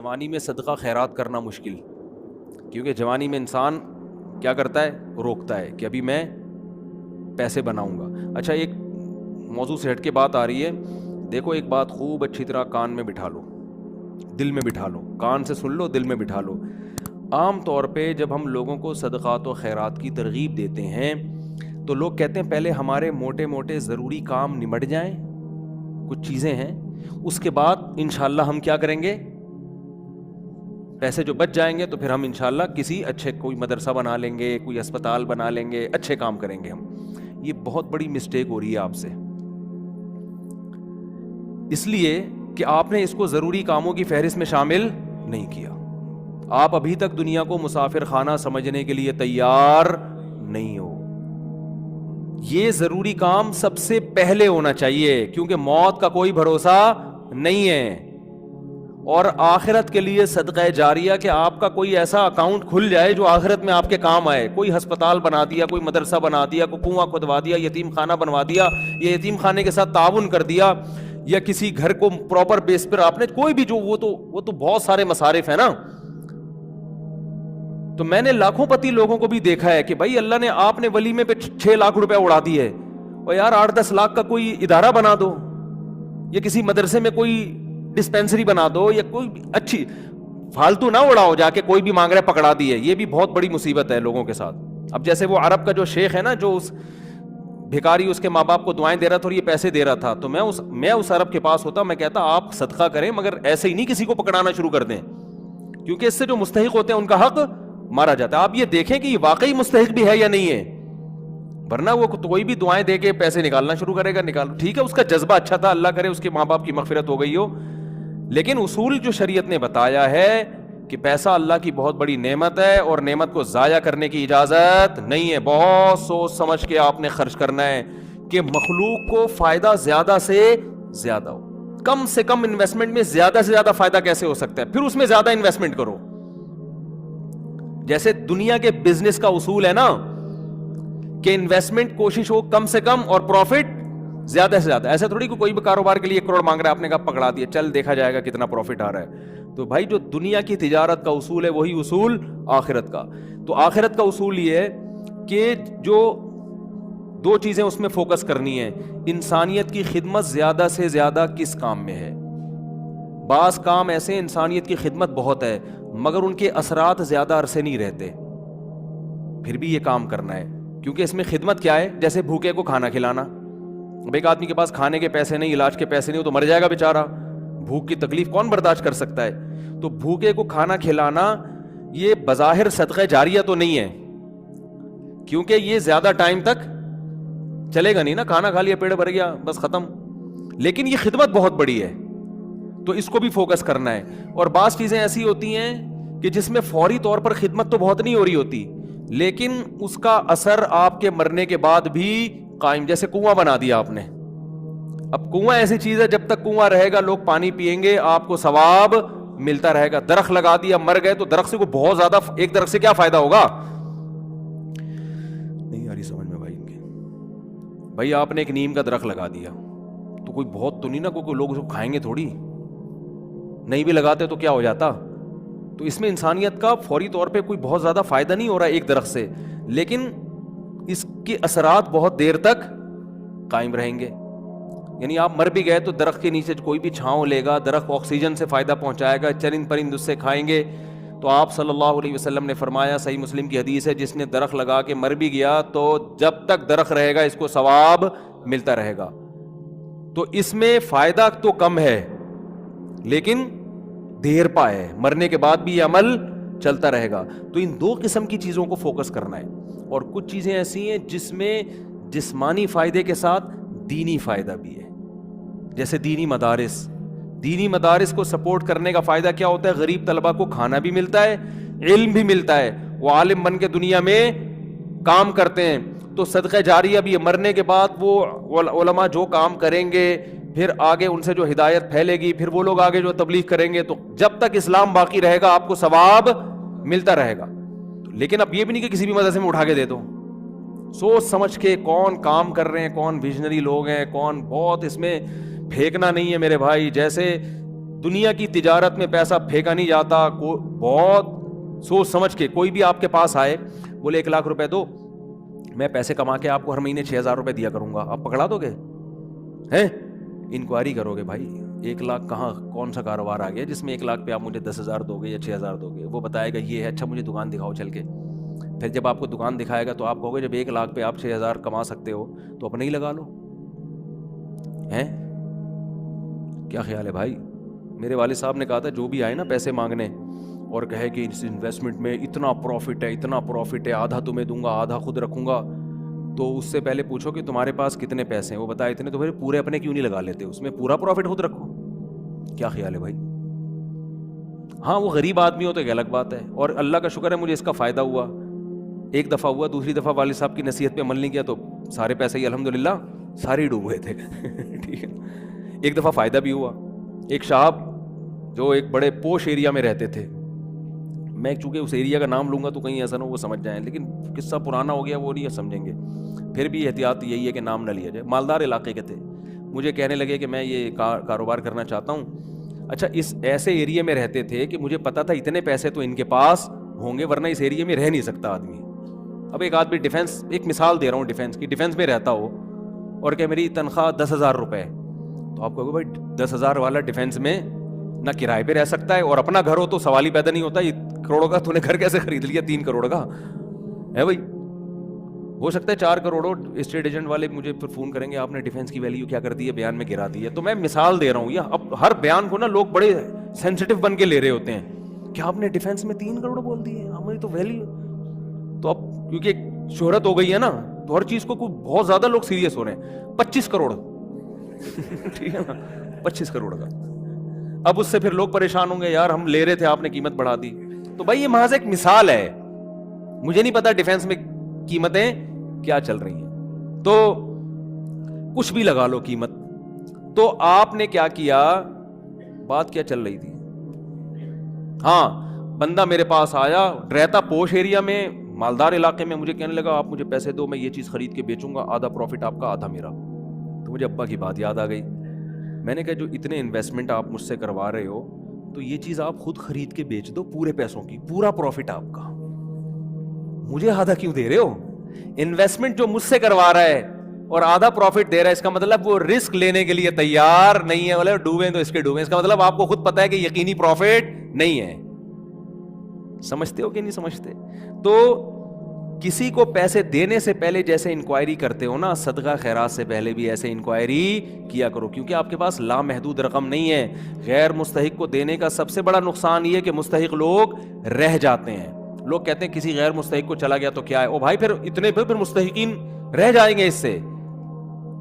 جوانی میں صدقہ خیرات کرنا مشکل، کیونکہ جوانی میں انسان کیا کرتا ہے، روکتا ہے کہ ابھی میں پیسے بناؤں گا۔ اچھا، ایک موضوع سے ہٹ کے بات آ رہی ہے، دیکھو ایک بات خوب اچھی طرح کان میں بٹھا لو، دل میں بٹھا لو، کان سے سن لو، دل میں بٹھا لو۔ عام طور پہ جب ہم لوگوں کو صدقات و خیرات کی ترغیب دیتے ہیں تو لوگ کہتے ہیں پہلے ہمارے موٹے موٹے ضروری کام نمٹ جائیں، کچھ چیزیں ہیں، اس کے بعد انشاءاللہ ہم کیا کریں گے، پیسے جو بچ جائیں گے تو پھر ہم انشاءاللہ کسی اچھے کوئی مدرسہ بنا لیں گے، کوئی اسپتال بنا لیں گے، اچھے کام کریں گے ہم۔ یہ بہت بڑی مسٹیک ہو رہی ہے آپ سے، اس لیے کہ آپ نے اس کو ضروری کاموں کی فہرست میں شامل نہیں کیا۔ آپ ابھی تک دنیا کو مسافر خانہ سمجھنے کے لیے تیار نہیں ہو۔ یہ ضروری کام سب سے پہلے ہونا چاہیے، کیونکہ موت کا کوئی بھروسہ نہیں ہے۔ اور آخرت کے لیے صدقہ جاریہ کہ آپ کا کوئی ایسا اکاؤنٹ کھل جائے جو آخرت میں آپ کے کام آئے، کوئی ہسپتال بنا دیا، کوئی مدرسہ بنا دیا، کوئی کنواں کھدوا دیا، یتیم خانہ بنوا دیا، یا یتیم خانے کے ساتھ تعاون کر دیا، یا کسی گھر کو پراپر بیس پر آپ نے کوئی بھی جو وہ تو بہت سارے مصارف ہیں نا۔ تو میں نے لاکھوں پتی لوگوں کو بھی دیکھا ہے کہ بھائی اللہ نے آپ نے ولیمے پہ 6 لاکھ روپے اڑا دیے، اور یار 8-10 لاکھ کا کوئی ادارہ بنا دو، یا کسی مدرسے میں کوئی ڈسپینسری بنا دو، یا کوئی اچھی فالتو نہ اڑاؤ جا کے کوئی بھی مانگ رہا ہے پکڑا دیے۔ یہ بھی بہت بڑی مصیبت ہے لوگوں کے ساتھ۔ اب جیسے وہ عرب کا جو شیخ ہے نا، جو اس بھکاری اس کے ماں باپ کو دعائیں دے رہا تھا اور یہ پیسے دے رہا تھا، تو میں اس عرب کے پاس ہوتا، میں کہتا آپ صدقہ کریں مگر ایسے ہی نہیں کسی کو پکڑانا شروع کر دیں، کیونکہ اس سے جو مستحق ہوتے ہیں ان کا حق مارا جاتا ہے۔ آپ یہ دیکھیں کہ یہ واقعی مستحق بھی ہے یا نہیں ہے، ورنہ وہ کوئی بھی دعائیں دے کے پیسے نکالنا شروع کرے گا، نکالو ٹھیک ہے، اس کا جذبہ اچھا تھا، اللہ کرے اس کے ماں باپ کی مغفرت ہو گئی ہو، لیکن اصول جو شریعت نے بتایا ہے کہ پیسہ اللہ کی بہت بڑی نعمت ہے اور نعمت کو ضائع کرنے کی اجازت نہیں ہے۔ بہت سوچ سمجھ کے آپ نے خرچ کرنا ہے کہ مخلوق کو فائدہ زیادہ سے زیادہ ہو۔ کم سے کم انویسٹمنٹ میں زیادہ سے زیادہ فائدہ کیسے ہو سکتا ہے، پھر اس میں زیادہ انویسٹمنٹ کرو۔ جیسے دنیا کے بزنس کا اصول ہے نا کہ انویسٹمنٹ کوشش ہو کم سے کم اور پروفٹ زیادہ سے زیادہ۔ ایسا تھوڑی کہ کوئی بھی کاروبار کے لیے 1 کروڑ مانگ رہا ہے، آپ نے کہا پکڑا دیا، چل دیکھا جائے گا کتنا پروفٹ آ رہا ہے۔ تو بھائی جو دنیا کی تجارت کا اصول ہے وہی اصول آخرت کا۔ تو آخرت کا اصول یہ ہے کہ جو 2 چیزیں اس میں فوکس کرنی ہے، انسانیت کی خدمت زیادہ سے زیادہ کس کام میں ہے۔ بعض کام ایسے انسانیت کی خدمت بہت ہے مگر ان کے اثرات زیادہ عرصے نہیں رہتے، پھر بھی یہ کام کرنا ہے، کیونکہ اس میں خدمت کیا ہے، جیسے بھوکے کو کھانا کھلانا۔ اب ایک آدمی کے پاس کھانے کے پیسے نہیں، علاج کے پیسے نہیں، وہ تو مر جائے گا بیچارہ، بھوک کی تکلیف کون برداشت کر سکتا ہے۔ تو بھوکے کو کھانا کھلانا یہ بظاہر صدقہ جاریہ تو نہیں ہے، کیونکہ یہ زیادہ ٹائم تک چلے گا نہیں نا، کھانا کھا لیا پیٹ بھر گیا بس ختم، لیکن یہ خدمت بہت بڑی ہے، تو اس کو بھی فوکس کرنا ہے۔ اور بعض چیزیں ایسی ہوتی ہیں کہ جس میں فوری طور پر خدمت تو بہت نہیں ہو رہی ہوتی، لیکن اس کا اثر آپ کے مرنے کے بعد بھی قائم، جیسے کنواں بنا دیا آپ نے۔ اب کنواں ایسی چیز ہے جب تک کنواں رہے گا لوگ پانی پیئیں گے، آپ کو ثواب ملتا رہے گا۔ درخت لگا دیا، مر گئے تو درخت سے کو بہت زیادہ، ایک درخت سے کیا فائدہ ہوگا، نہیں آ رہی سمجھ میں بھائی ان کے۔ بھائی آپ نے ایک نیم کا درخت لگا دیا تو کوئی بہت تو نہیں نا، کوئی لوگ اس کو کھائیں گے تھوڑی، نہیں بھی لگاتے تو کیا ہو جاتا۔ تو اس میں انسانیت کا فوری طور پہ کوئی بہت زیادہ فائدہ نہیں ہو رہا ایک درخت سے، لیکن اس کے اثرات بہت دیر تک قائم رہیں گے۔ یعنی آپ مر بھی گئے تو درخت کے نیچے کوئی بھی چھاؤں لے گا، درخت آکسیجن سے فائدہ پہنچائے گا، چرند پرند اس سے کھائیں گے۔ تو آپ صلی اللہ علیہ وسلم نے فرمایا، صحیح مسلم کی حدیث ہے، جس نے درخت لگا کے مر بھی گیا تو جب تک درخت رہے گا اس کو ثواب ملتا رہے گا۔ تو اس میں فائدہ تو کم ہے لیکن دیر پا ہے، مرنے کے بعد بھی یہ عمل چلتا رہے گا۔ تو ان 2 قسم کی چیزوں کو فوکس کرنا ہے۔ اور کچھ چیزیں ایسی ہیں جس میں جسمانی فائدے کے ساتھ دینی فائدہ بھی ہے، جیسے دینی مدارس کو سپورٹ کرنے کا فائدہ کیا ہوتا ہے، غریب طلبہ کو کھانا بھی ملتا ہے، علم بھی ملتا ہے، وہ عالم بن کے دنیا میں کام کرتے ہیں۔ تو صدقہ جاریہ بھی ہے، مرنے کے بعد وہ علماء جو کام کریں گے پھر آگے ان سے جو ہدایت پھیلے گی، پھر وہ لوگ آگے جو تبلیغ کریں گے، تو جب تک اسلام باقی رہے گا آپ کو ثواب ملتا رہے گا۔ لیکن اب یہ بھی نہیں کہ کسی بھی مدرسے میں اٹھا کے دے دو، سوچ سمجھ کے کون کام کر رہے ہیں، کون ویژنری لوگ ہیں، کون، بہت اس میں پھینکنا نہیں ہے میرے بھائی۔ جیسے دنیا کی تجارت میں پیسہ پھینکا نہیں جاتا. بہت سوچ سمجھ کے کوئی بھی آپ کے پاس آئے بولے 1 لاکھ روپے دو, میں پیسے کما کے آپ کو ہر مہینے 6,000 روپے دیا کروں گا, آپ پکڑا دو گے؟ ہیں انکوائری کرو گے بھائی 1 لاکھ کہاں, کون سا کاروبار آ گیا جس میں 1 لاکھ پہ آپ مجھے 10,000 دو گے یا 6,000 دو گے؟ وہ بتائے گا یہ ہے, اچھا مجھے دکان دکھاؤ چل کے. پھر جب آپ کو دکان دکھائے گا تو آپ کہو گے جب 1 لاکھ پہ آپ 6,000 کما سکتے ہو تو اپنے ہی لگا لو. ہیں کیا خیال ہے بھائی؟ میرے والد صاحب نے کہا تھا جو بھی آئے نا پیسے مانگنے اور کہے کہ اس انویسٹمنٹ میں اتنا پروفٹ ہے, اتنا پروفٹ ہے, آدھا تمہیں دوں گا آدھا خود رکھوں گا, تو اس سے پہلے پوچھو کہ تمہارے پاس کتنے پیسے ہیں. وہ بتائے اتنے, تو پھر پورے اپنے کیوں نہیں لگا لیتے, اس میں پورا پروفٹ خود رکھو. کیا خیال ہے بھائی؟ ہاں وہ غریب آدمی ہو تو ایک الگ بات ہے, اور اللہ کا شکر ہے مجھے اس کا فائدہ ہوا. ایک دفعہ ہوا, دوسری دفعہ والد صاحب کی نصیحت پہ عمل نہیں کیا تو سارے پیسے ہی الحمدللہ سارے ہی ڈوب گئے تھے. ٹھیک ہے. ایک دفعہ فائدہ بھی ہوا. ایک صاحب جو ایک بڑے پوش ایریا میں رہتے تھے, میں چونکہ اس ایریا کا نام لوں گا تو کہیں ایسا نہ ہو وہ سمجھ جائیں, لیکن قصہ پرانا ہو گیا وہ نہیں سمجھیں گے, پھر بھی احتیاط یہی ہے کہ نام نہ لیا جائے. مالدار علاقے کے تھے, مجھے کہنے لگے کہ میں یہ کاروبار کرنا چاہتا ہوں. اچھا اس ایسے ایریا میں رہتے تھے کہ مجھے پتا تھا اتنے پیسے تو ان کے پاس ہوں گے ورنہ اس ایریا میں رہ نہیں سکتا آدمی. اب ایک آدمی ڈیفینس, ایک مثال دے رہا ہوں ڈیفینس کی, ڈیفینس میں رہتا ہو اور کہ میری تنخواہ 10,000 روپے, تو آپ کہو گے بھائی 10,000 والا ڈیفینس میں نہ کرائے پہ رہ سکتا ہے, اور اپنا گھر ہو تو سوال ہی پیدا نہیں ہوتا, یہ کروڑوں کا تو نے گھر کیسے خرید لیا 3 کروڑ کا ہے بھائی. ہو سکتا ہے 4 کروڑ اسٹیٹ ایجنٹ والے مجھے پھر فون کریں گے آپ نے ڈیفینس کی ویلیو کیا کر دی ہے, بیان میں گرا دی ہے. تو میں مثال دے رہا ہوں, یہ اب ہر بیان کو نا لوگ بڑے سینسٹیو بن کے لے رہے ہوتے ہیں کہ آپ نے ڈیفینس میں 3 کروڑ بول دی ہے, ہماری تو ویلیو. تو اب کیونکہ شہرت ہو گئی ہے نا تو ہر چیز کو بہت زیادہ لوگ سیریس ہو رہے ہیں. 25 کروڑ ٹھیک ہے نا, 25 کروڑ کا. اب اس سے پھر لوگ پریشان ہوں گے, یار ہم لے رہے تھے آپ نے قیمت بڑھا دی. تو بھائی یہ محض ایک مثال ہے, مجھے نہیں پتا ڈیفینس میں قیمتیں کیا چل رہی ہیں, تو کچھ بھی لگا لو قیمت. تو آپ نے کیا کیا, بات کیا چل رہی تھی, ہاں بندہ میرے پاس آیا, رہتا پوش ایریا میں, مالدار علاقے میں, مجھے کہنے لگا آپ مجھے پیسے دو, میں یہ چیز خرید کے بیچوں گا, آدھا پروفٹ آپ کا آدھا میرا. تو مجھے ابا کی بات یاد آ گئی. میں نے کہا جو اتنے انویسٹمنٹ آپ مجھ سے کروا رہے ہو تو یہ چیز آپ خود خرید کے بیچ دو پورے پیسوں کی, پورا پروفٹ آپ کا, مجھے آدھا کیوں دے رہے ہو؟ انویسٹمنٹ جو مجھ سے کروا رہا ہے اور آدھا پروفٹ دے رہا ہے, اس کا مطلب وہ رسک لینے کے لیے تیار نہیں ہے. بولے ڈوبیں تو اس کے ڈوبیں, اس کا مطلب آپ کو خود پتا ہے کہ یقینی پروفٹ نہیں ہے. سمجھتے ہو کہ نہیں سمجھتے؟ تو کسی کو پیسے دینے سے پہلے جیسے انکوائری کرتے ہو نا, صدقہ خیرات سے پہلے بھی ایسے انکوائری کیا کرو, کیونکہ آپ کے پاس لامحدود رقم نہیں ہے. غیر مستحق کو دینے کا سب سے بڑا نقصان یہ کہ مستحق لوگ رہ جاتے ہیں. لوگ کہتے ہیں کسی غیر مستحق کو چلا گیا تو کیا ہے, او بھائی پھر اتنے پھر مستحقین رہ جائیں گے اس سے,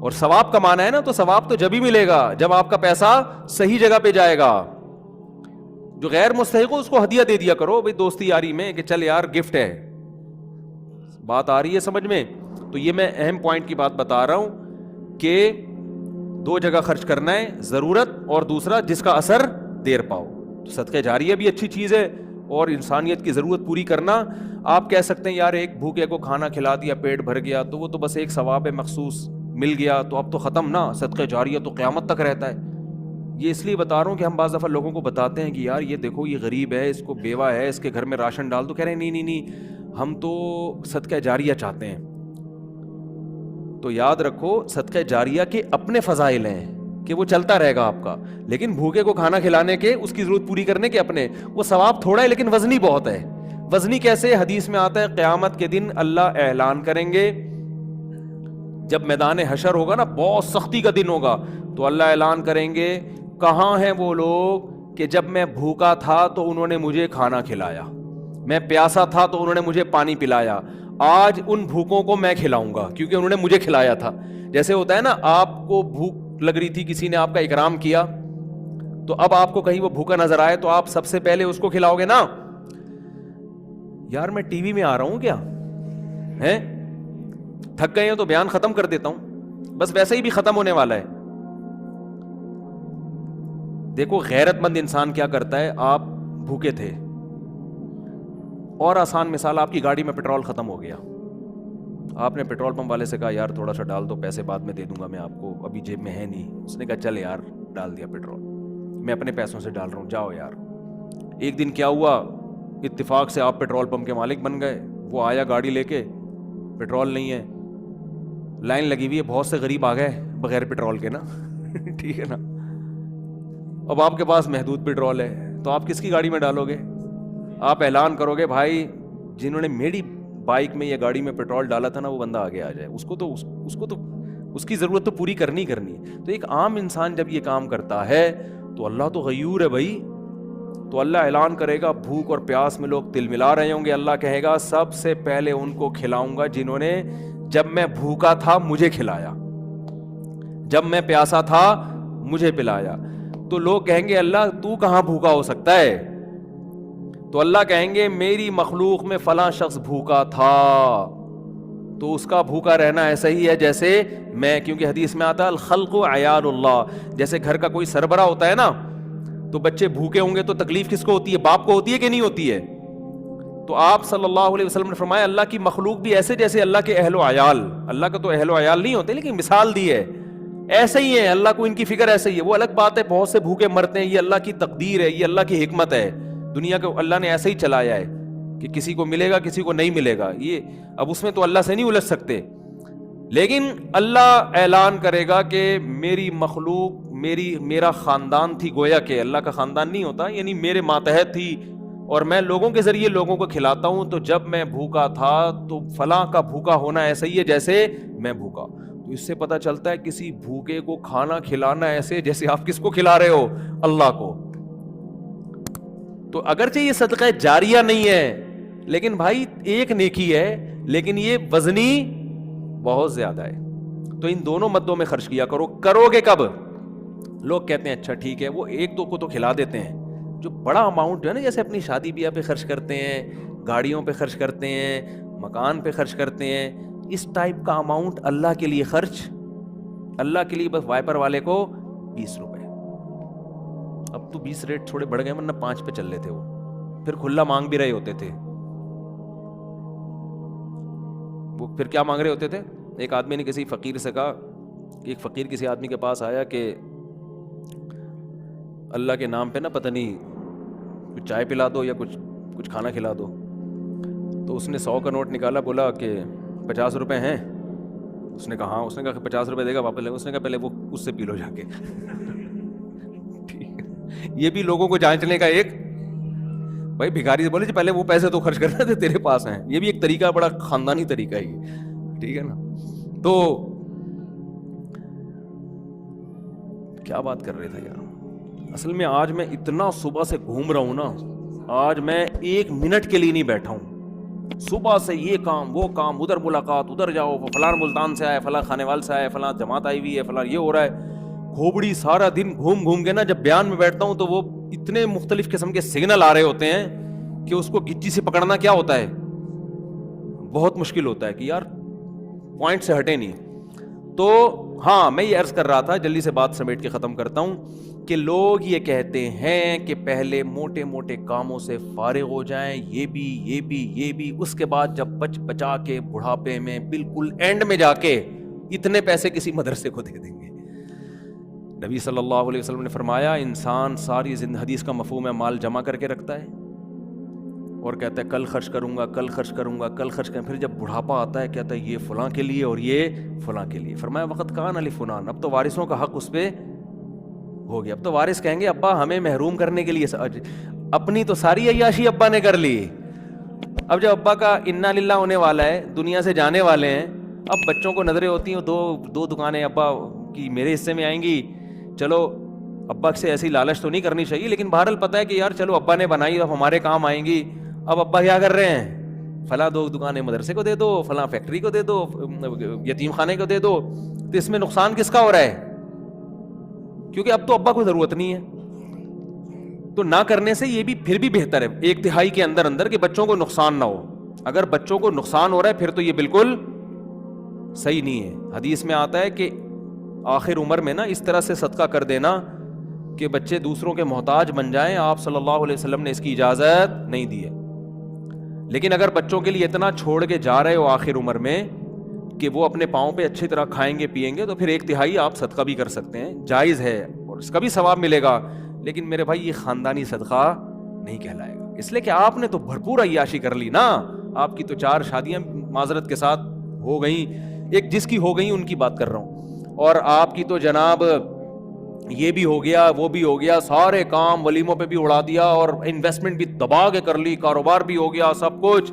اور ثواب کمانا ہے نا تو ثواب تو جب ہی ملے گا جب آپ کا پیسہ صحیح جگہ پہ جائے گا. جو غیر مستحق ہو اس کو ہدیہ دے دیا کرو بھائی دوستی یاری میں کہ چل یار گفٹ ہے. بات آ رہی ہے سمجھ میں؟ تو یہ میں اہم پوائنٹ کی بات بتا رہا ہوں کہ 2 جگہ خرچ کرنا ہے, ضرورت اور دوسرا جس کا اثر دیر پاؤ. تو صدقہ جاریہ بھی اچھی چیز ہے, اور انسانیت کی ضرورت پوری کرنا. آپ کہہ سکتے ہیں یار ایک بھوکے کو کھانا کھلا دیا پیٹ بھر گیا تو وہ تو بس ایک ثواب مخصوص مل گیا تو اب تو ختم نا, صدقہ جاریہ تو قیامت تک رہتا ہے. یہ اس لیے بتا رہا ہوں کہ ہم بعض دفعہ لوگوں کو بتاتے ہیں کہ یار یہ دیکھو یہ غریب ہے, اس کو بیوہ ہے, اس کے گھر میں راشن ڈال, تو کہہ رہے ہیں نہیں ہم تو صدقہ جاریہ چاہتے ہیں. تو یاد رکھو صدقہ جاریہ کے اپنے فضائل ہیں کہ وہ چلتا رہے گا آپ کا, لیکن بھوکے کو کھانا کھلانے کے, اس کی ضرورت پوری کرنے کے اپنے, وہ ثواب تھوڑا ہے لیکن وزنی بہت ہے. وزنی کیسے؟ حدیث میں آتا ہے قیامت کے دن اللہ اعلان کریں گے, جب میدان حشر ہوگا نا, بہت سختی کا دن ہوگا, تو اللہ اعلان کریں گے کہاں ہیں وہ لوگ کہ جب میں بھوکا تھا تو انہوں نے مجھے کھانا کھلایا, میں پیاسا تھا تو انہوں نے مجھے پانی پلایا, آج ان بھوکوں کو میں کھلاؤں گا کیونکہ انہوں نے مجھے کھلایا تھا. جیسے ہوتا ہے نا آپ کو بھوک لگ رہی تھی, کسی نے آپ کا اکرام کیا, تو اب آپ کو کہیں وہ بھوکا نظر آئے تو آپ سب سے پہلے اس کو کھلاؤ گے نا. یار میں ٹی وی میں آ رہا ہوں کیا ہیں, تھک گئے ہو تو بیان ختم کر دیتا ہوں, بس ویسے ہی بھی ختم ہونے والا ہے. دیکھو غیرت مند انسان کیا کرتا ہے, آپ بھوکے تھے اور آسان مثال, آپ کی گاڑی میں پیٹرول ختم ہو گیا, آپ نے پیٹرول پمپ والے سے کہا یار تھوڑا سا ڈال دو, پیسے بعد میں دے دوں گا میں آپ کو, ابھی جیب میں ہے نہیں. اس نے کہا چل یار ڈال دیا پیٹرول. میں اپنے پیسوں سے ڈال رہا ہوں, جاؤ یار. ایک دن کیا ہوا, اتفاق سے آپ پیٹرول پمپ کے مالک بن گئے. وہ آیا گاڑی لے کے, پیٹرول نہیں ہے, لائن لگی ہوئی ہے, بہت سے غریب آ گئے بغیر پیٹرول کے نا ٹھیک ہے نا. اب آپ کے پاس محدود پیٹرول ہے, تو آپ کس کی گاڑی میں ڈالو گے؟ آپ اعلان کرو گے بھائی جنہوں نے میری بائک میں یا گاڑی میں پیٹرول ڈالا تھا نا, وہ بندہ آگے آ جائے, اس کو تو اس کی ضرورت تو پوری کرنی ہے. تو ایک عام انسان جب یہ کام کرتا ہے تو اللہ تو غیور ہے بھائی. تو اللہ اعلان کرے گا, بھوک اور پیاس میں لوگ تل ملا رہے ہوں گے, اللہ کہے گا سب سے پہلے ان کو کھلاؤں گا جنہوں نے جب میں بھوکا تھا مجھے کھلایا, جب میں پیاسا تھا مجھے پلایا. تو لوگ کہیں گے اللہ تو کہاں بھوکا ہو سکتا ہے؟ تو اللہ کہیں گے میری مخلوق میں فلاں شخص بھوکا تھا, تو اس کا بھوکا رہنا ایسا ہی ہے جیسے میں, کیونکہ حدیث میں آتا ہے الخلق عیال اللہ. جیسے گھر کا کوئی سربراہ ہوتا ہے نا, تو بچے بھوکے ہوں گے تو تکلیف کس کو ہوتی ہے؟ باپ کو ہوتی ہے کہ نہیں ہوتی ہے؟ تو آپ صلی اللہ علیہ وسلم نے فرمایا اللہ کی مخلوق بھی ایسے جیسے اللہ کے اہل و عیال. اللہ کا تو اہل و عیال نہیں ہوتے, لیکن مثال دی ہے ایسے ہی ہے. اللہ کو ان کی فکر ایسے ہی ہے. وہ الگ بات ہے بہت سے بھوکے مرتے ہیں, یہ اللہ کی تقدیر ہے, یہ اللہ کی حکمت ہے. دنیا کو اللہ نے ایسے ہی چلایا ہے کہ کسی کو ملے گا کسی کو نہیں ملے گا. یہ اب اس میں تو اللہ سے نہیں الجھ سکتے. لیکن اللہ اعلان کرے گا کہ میری مخلوق میرا خاندان تھی, گویا کہ اللہ کا خاندان نہیں ہوتا, یعنی میرے ماتحت تھی, اور میں لوگوں کے ذریعے لوگوں کو کھلاتا ہوں. تو جب میں بھوکا تھا تو فلاں کا بھوکا ہونا ایسا ہی ہے جیسے میں بھوکا. تو اس سے پتہ چلتا ہے کسی بھوکے کو کھانا کھلانا ایسے جیسے آپ کس کو کھلا رہے ہو؟ اللہ کو. تو اگرچہ یہ صدقہ جاریہ نہیں ہے, لیکن بھائی ایک نیکی ہے, لیکن یہ وزنی بہت زیادہ ہے. تو ان دونوں مدوں میں خرچ کیا کرو. کرو گے کب؟ لوگ کہتے ہیں اچھا ٹھیک ہے, وہ ایک دو کو تو کھلا دیتے ہیں. جو بڑا اماؤنٹ جو ہے نا, جیسے اپنی شادی بیاہ پہ خرچ کرتے ہیں, گاڑیوں پہ خرچ کرتے ہیں, مکان پہ خرچ کرتے ہیں, اس ٹائپ کا اماؤنٹ اللہ کے لیے خرچ, اللہ کے لیے بس وائپر والے کو 20 روپے. اب تو 20 ریٹ تھوڑے بڑھ گئے, ورنہ 5 پہ چل رہے تھے. وہ پھر کھلا مانگ بھی رہے ہوتے تھے. وہ پھر کیا مانگ رہے ہوتے تھے؟ ایک آدمی نے کسی فقیر سے کہا کہ ایک فقیر کسی آدمی کے پاس آیا کہ اللہ کے نام پہ نا پتہ نہیں کچھ چائے پلا دو یا کچھ کھانا کھلا دو. تو اس نے 100 کا نوٹ نکالا, بولا کہ 50 روپے ہیں. اس نے کہا ہاں. اس نے کہا کہ 50 روپے دے گا واپس لے. اس نے کہا پہلے وہ اس سے پی لو جا کے. یہ بھی لوگوں کو جانچنے کا ایک, بھائی بھکاری سے بولے جی پہلے وہ پیسے تو خرچ کرنا تھے تیرے پاس ہیں. یہ بھی ایک طریقہ, بڑا خاندانی طریقہ ہے یہ, ٹھیک ہے نا. تو کیا بات کر رہے تھے یار, اصل میں آج میں اتنا صبح سے گھوم رہا ہوں نا, آج میں 1 منٹ کے لیے نہیں بیٹھا ہوں. صبح سے یہ کام وہ کام, ادھر ملاقات, ادھر جاؤ, فلاں ملتان سے آئے, فلاں خانے وال سے آئے, فلاں جماعت آئی ہوئی ہے, فلاں یہ ہو رہا ہے. کھوبڑی سارا دن گھوم گھوم کے نا جب بیان میں بیٹھتا ہوں تو وہ اتنے مختلف قسم کے سگنل آ رہے ہوتے ہیں کہ اس کو گچی سے پکڑنا کیا ہوتا ہے, بہت مشکل ہوتا ہے کہ یار پوائنٹ سے ہٹے نہیں. تو ہاں میں یہ عرض کر رہا تھا, جلدی سے بات سمیٹ کے ختم کرتا ہوں, کہ لوگ یہ کہتے ہیں کہ پہلے موٹے موٹے کاموں سے فارغ ہو جائیں, یہ بھی, اس کے بعد جب بچا کے بڑھاپے میں بالکل اینڈ میں جا کے اتنے پیسے کسی مدرسے کو دے دیں گے. نبی صلی اللہ علیہ وسلم نے فرمایا انسان ساری زندگی, حدیث کا مفہوم ہے, مال جمع کر کے رکھتا ہے اور کہتا ہے کل خرچ کروں گا, کل خرچ کروں گا, کل خرچ کریں. پھر جب بڑھاپا آتا ہے کہتا ہے یہ فلاں کے لیے اور یہ فلاں کے لیے. فرمایا وقت کان علی فلان, اب تو وارثوں کا حق اس پہ ہو گیا. اب تو وارث کہیں گے ابا ہمیں محروم کرنے کے لیے, اپنی تو ساری عیاشی ابا نے کر لی. اب جب ابا کا انا للہ ہونے والا ہے, دنیا سے جانے والے ہیں, اب بچوں کو نظریں ہوتی ہیں دو دکانیں ابا کی میرے حصے میں آئیں گی. چلو ابا سے ایسی لالچ تو نہیں کرنی چاہیے, لیکن بہرحال پتہ ہے کہ یار چلو ابا نے بنائی, اب ہمارے کام آئیں گی. اب ابا کیا کر رہے ہیں, فلاں 2 دکانیں مدرسے کو دے دو, فلاں فیکٹری کو دے دو, یتیم خانے کو دے دو. تو اس میں نقصان کس کا ہو رہا ہے؟ کیونکہ اب تو ابا کو ضرورت نہیں ہے. تو نہ کرنے سے یہ بھی پھر بھی بہتر ہے 1/3 کے اندر کہ بچوں کو نقصان نہ ہو. اگر بچوں کو نقصان ہو رہا ہے پھر تو یہ بالکل صحیح نہیں ہے. حدیث میں آتا ہے کہ آخر عمر میں نا اس طرح سے صدقہ کر دینا کہ بچے دوسروں کے محتاج بن جائیں. آپ صلی اللہ علیہ وسلم نے اس کی اجازت نہیں دی ہے. لیکن اگر بچوں کے لیے اتنا چھوڑ کے جا رہے ہو آخر عمر میں کہ وہ اپنے پاؤں پہ اچھی طرح کھائیں گے پیئیں گے, تو پھر 1/3 آپ صدقہ بھی کر سکتے ہیں, جائز ہے اور اس کا بھی ثواب ملے گا. لیکن میرے بھائی یہ خاندانی صدقہ نہیں کہلائے گا، اس لیے کہ آپ نے تو بھرپور عیاشی کر لی نا. آپ کی تو 4 شادیاں معذرت کے ساتھ ہو گئیں، ایک جس کی ہو گئیں ان کی بات کر رہا ہوں، اور آپ کی تو جناب یہ بھی ہو گیا وہ بھی ہو گیا، سارے کام ولیموں پہ بھی اڑا دیا، اور انویسٹمنٹ بھی دبا کے کر لی، کاروبار بھی ہو گیا، سب کچھ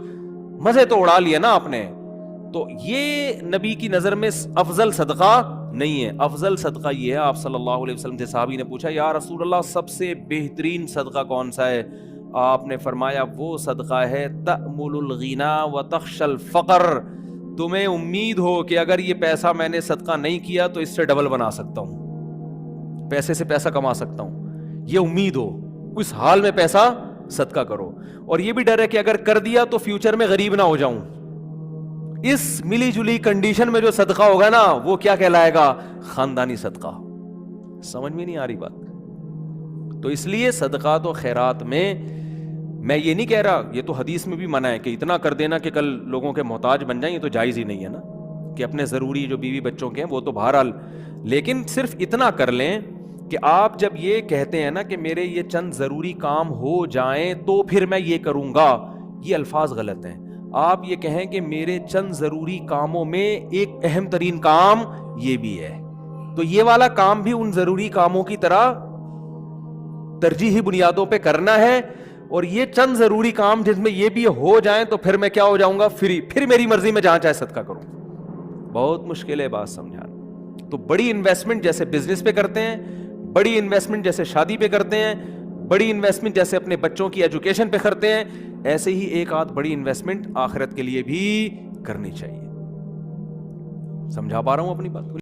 مزے تو اڑا لیے نا آپ نے. تو یہ نبی کی نظر میں افضل صدقہ نہیں ہے. افضل صدقہ یہ ہے، آپ صلی اللہ علیہ وسلم سے صحابی نے پوچھا یا رسول اللہ سب سے بہترین صدقہ کون سا ہے؟ آپ نے فرمایا وہ صدقہ ہے تأمل الغنا وتخشى الفقر، تمہیں امید ہو کہ اگر یہ پیسہ میں نے صدقہ نہیں کیا تو اس سے ڈبل بنا سکتا ہوں، پیسے سے پیسہ کما سکتا ہوں، یہ امید ہو، اس حال میں پیسہ صدقہ کرو. اور یہ بھی ڈر ہے کہ اگر کر دیا تو فیوچر میں غریب نہ ہو جاؤں. اس ملی جلی کنڈیشن میں جو صدقہ ہوگا نا وہ کیا کہلائے گا؟ خاندانی صدقہ. سمجھ میں نہیں آ رہی بات؟ تو اس لیے صدقات و خیرات میں یہ نہیں کہہ رہا، یہ تو حدیث میں بھی منع ہے کہ اتنا کر دینا کہ کل لوگوں کے محتاج بن جائیں، یہ تو جائز ہی نہیں ہے نا، کہ اپنے ضروری جو بیوی بچوں کے ہیں وہ تو بہرحال، لیکن صرف اتنا کر لیں کہ آپ جب یہ کہتے ہیں نا کہ میرے یہ چند ضروری کام ہو جائیں تو پھر میں یہ کروں گا، یہ الفاظ غلط ہیں. آپ یہ کہیں کہ میرے چند ضروری کاموں میں ایک اہم ترین کام یہ بھی ہے، تو یہ والا کام بھی ان ضروری کاموں کی طرح ترجیحی بنیادوں پہ کرنا ہے، اور یہ چند ضروری کام جس میں یہ بھی ہو جائیں تو پھر میں کیا ہو جاؤں گا؟ فری، پھر میری مرضی میں جہاں چاہے صدقہ کروں. بہت مشکل ہے بات سمجھانا. تو بڑی انویسٹمنٹ جیسے بزنس پہ کرتے ہیں، بڑی انویسٹمنٹ جیسے شادی پہ کرتے ہیں، بڑی انویسٹمنٹ جیسے اپنے بچوں کی ایجوکیشن پہ کرتے ہیں، ایسے ہی ایک آدھ بڑی انویسٹمنٹ آخرت کے لیے بھی کرنی چاہیے. سمجھا پا رہا ہوں اپنی بات؟